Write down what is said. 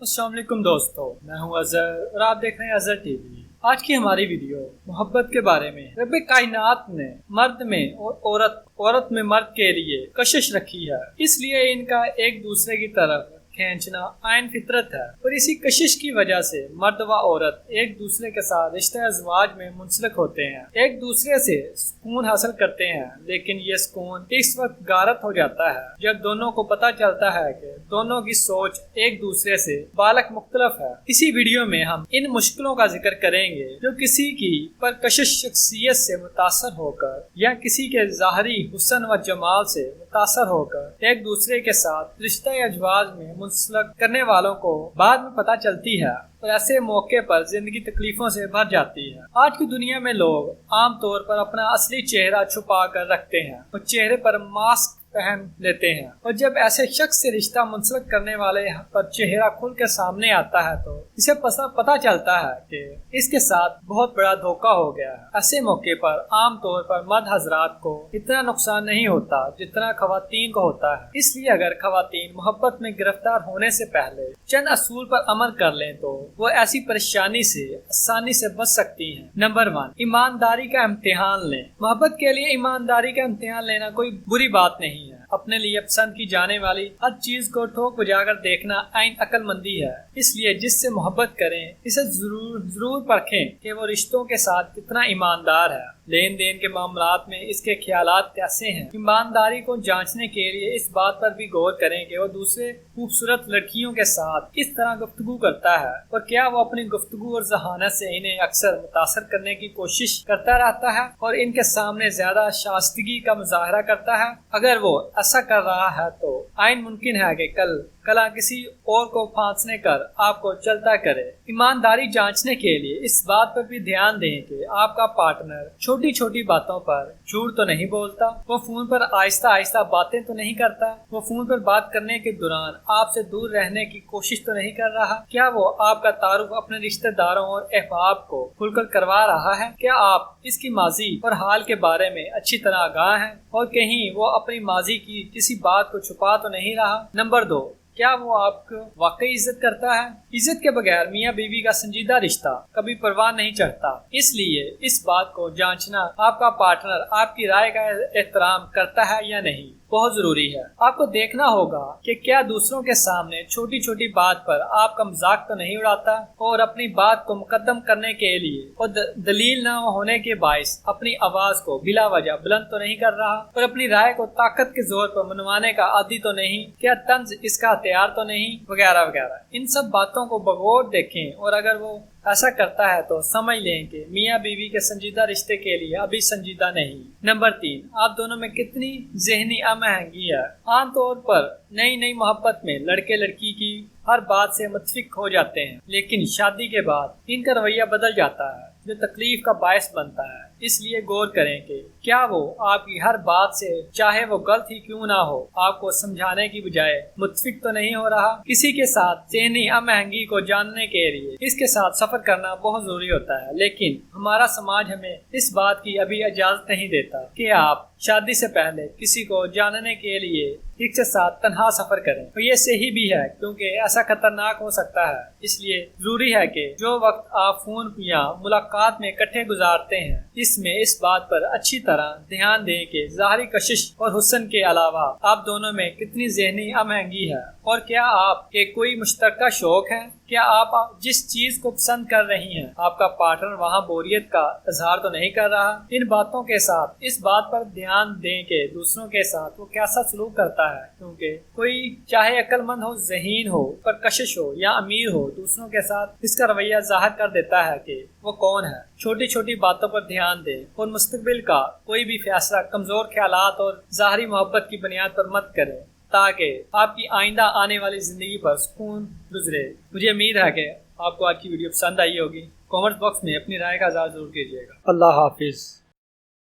السلام علیکم دوستو، میں ہوں اظہر اور آپ دیکھ رہے ہیں اظہر ٹی وی۔ آج کی ہماری ویڈیو محبت کے بارے میں۔ رب کائنات نے مرد میں اور عورت میں مرد کے لیے کشش رکھی ہے، اس لیے ان کا ایک دوسرے کی طرف کھینچنا عین فطرت ہے، اور اسی کشش کی وجہ سے مرد و عورت ایک دوسرے کے ساتھ رشتہ ازواج میں منسلک ہوتے ہیں، ایک دوسرے سے سکون حاصل کرتے ہیں۔ لیکن یہ سکون اس وقت غارت ہو جاتا ہے جب دونوں کو پتہ چلتا ہے کہ دونوں کی سوچ ایک دوسرے سے بالکل مختلف ہے۔ اسی ویڈیو میں ہم ان مشکلوں کا ذکر کریں گے جو کسی کی پرکشش شخصیت سے متاثر ہو کر یا کسی کے ظاہری حسن و جمال سے متاثر ہو کر ایک دوسرے کے ساتھ رشتہ ازواج میں منسلک کرنے والوں کو بعد میں پتہ چلتی ہے، اور ایسے موقع پر زندگی تکلیفوں سے بھر جاتی ہے۔ آج کی دنیا میں لوگ عام طور پر اپنا اصلی چہرہ چھپا کر رکھتے ہیں اور چہرے پر ماسک پہن لیتے ہیں، اور جب ایسے شخص سے رشتہ منسلک کرنے والے پر چہرہ کھل کے سامنے آتا ہے تو اسے پتہ چلتا ہے کہ اس کے ساتھ بہت بڑا دھوکہ ہو گیا ہے۔ ایسے موقع پر عام طور پر مرد حضرات کو اتنا نقصان نہیں ہوتا جتنا خواتین کو ہوتا ہے، اس لیے اگر خواتین محبت میں گرفتار ہونے سے پہلے چند اصول پر عمل کر لیں تو وہ ایسی پریشانی سے آسانی سے بچ سکتی ہیں۔ نمبر 1، ایمانداری کا امتحان لیں۔ محبت کے لیے ایمانداری کا امتحان لینا کوئی بری بات نہیں ہے۔ اپنے لیے پسند کی جانے والی ہر چیز کو ٹھوک بجا کر دیکھنا عین عقل مندی ہے، اس لیے جس سے محبت کریں اسے ضرور پرکھیں کہ وہ رشتوں کے ساتھ کتنا ایماندار ہے، لین دین کے معاملات میں اس کے خیالات کیسے ہیں۔ ایمانداری کو جانچنے کے لیے اس بات پر بھی غور کریں کہ وہ دوسرے خوبصورت لڑکیوں کے ساتھ کس طرح گفتگو کرتا ہے، اور کیا وہ اپنی گفتگو اور ذہانت سے انہیں اکثر متاثر کرنے کی کوشش کرتا رہتا ہے اور ان کے سامنے زیادہ شائستگی کا مظاہرہ کرتا ہے۔ اگر وہ ایسا کر رہا ہے تو عین ممکن ہے کہ کلا کسی اور کو پھانسنے کر آپ کو چلتا کرے۔ ایمانداری جانچنے کے لیے اس بات پر بھی دھیان دیں کہ آپ کا پارٹنر چھوٹی چھوٹی باتوں پر جھوٹ تو نہیں بولتا، وہ فون پر آہستہ آہستہ باتیں تو نہیں کرتا، وہ فون پر بات کرنے کے دوران آپ سے دور رہنے کی کوشش تو نہیں کر رہا، کیا وہ آپ کا تعارف اپنے رشتہ داروں اور احباب کو کھل کر کروا رہا ہے، کیا آپ اس کی ماضی اور حال کے بارے میں اچھی طرح آگاہ ہیں، اور کہیں وہ اپنی ماضی کی کسی بات کو چھپا تو نہیں رہا۔ نمبر 2، کیا وہ آپ کو واقعی عزت کرتا ہے؟ عزت کے بغیر میاں بیوی کا سنجیدہ رشتہ کبھی پروان نہیں چڑھتا، اس لیے اس بات کو جانچنا آپ کا پارٹنر آپ کی رائے کا احترام کرتا ہے یا نہیں بہت ضروری ہے۔ آپ کو دیکھنا ہوگا کہ کیا دوسروں کے سامنے چھوٹی چھوٹی بات پر آپ کا مذاق تو نہیں اڑاتا، اور اپنی بات کو مقدم کرنے کے لیے اور دلیل نہ ہونے کے باعث اپنی آواز کو بلا وجہ بلند تو نہیں کر رہا، اور اپنی رائے کو طاقت کے زور پر منوانے کا عادی تو نہیں، کیا طنز اس کا ہتھیار تو نہیں، وغیرہ وغیرہ۔ ان سب باتوں کو بغور دیکھیں، اور اگر وہ ایسا کرتا ہے تو سمجھ لیں کہ میاں بیوی کے سنجیدہ رشتے کے لیے ابھی سنجیدہ نہیں۔ نمبر 3، آپ دونوں میں کتنی ذہنی آہنگی ہے۔ عام طور پر نئی محبت میں لڑکے لڑکی کی ہر بات سے متفق ہو جاتے ہیں، لیکن شادی کے بعد ان کا رویہ بدل جاتا ہے جو تکلیف کا باعث بنتا ہے۔ اس لیے غور کریں کہ کیا وہ آپ کی ہر بات سے چاہے وہ غلط ہی کیوں نہ ہو آپ کو سمجھانے کی بجائے متفق تو نہیں ہو رہا۔ کسی کے ساتھ ذہنی آہنگی کو جاننے کے لیے اس کے ساتھ سفر کرنا بہت ضروری ہوتا ہے، لیکن ہمارا سماج ہمیں اس بات کی ابھی اجازت نہیں دیتا کہ آپ شادی سے پہلے کسی کو جاننے کے لیے ایک کے ساتھ تنہا سفر کریں، اور یہ صحیح بھی ہے کیونکہ ایسا خطرناک ہو سکتا ہے۔ اس لیے ضروری ہے کہ جو وقت آپ فون یا ملاقات میں اکٹھے گزارتے ہیں اس میں اس بات پر اچھی طرح دھیان دیں کہ ظاہری کشش اور حسن کے علاوہ آپ دونوں میں کتنی ذہنی آہنگی ہے، اور کیا آپ کے کوئی مشترکہ شوق ہے، کیا آپ جس چیز کو پسند کر رہی ہیں آپ کا پارٹنر وہاں بوریت کا اظہار تو نہیں کر رہا۔ ان باتوں کے ساتھ اس بات پر دھیان دیں کہ دوسروں کے ساتھ وہ کیسا سلوک کرتا ہے، کیونکہ کوئی چاہے عقل مند ہو، ذہین ہو، پرکشش ہو یا امیر ہو، دوسروں کے ساتھ اس کا رویہ ظاہر کر دیتا ہے کہ وہ کون ہے۔ چھوٹی چھوٹی باتوں پر دھیان دیں اور مستقبل کا کوئی بھی فیصلہ کمزور خیالات اور ظاہری محبت کی بنیاد پر مت کریں، تاکہ آپ کی آئندہ آنے والی زندگی پر سکون گزرے۔ مجھے امید ہے کہ آپ کو آج کی ویڈیو پسند آئی ہوگی۔ کامنٹ باکس میں اپنی رائے کا اظہار ضرور کیجیے گا۔ اللہ حافظ۔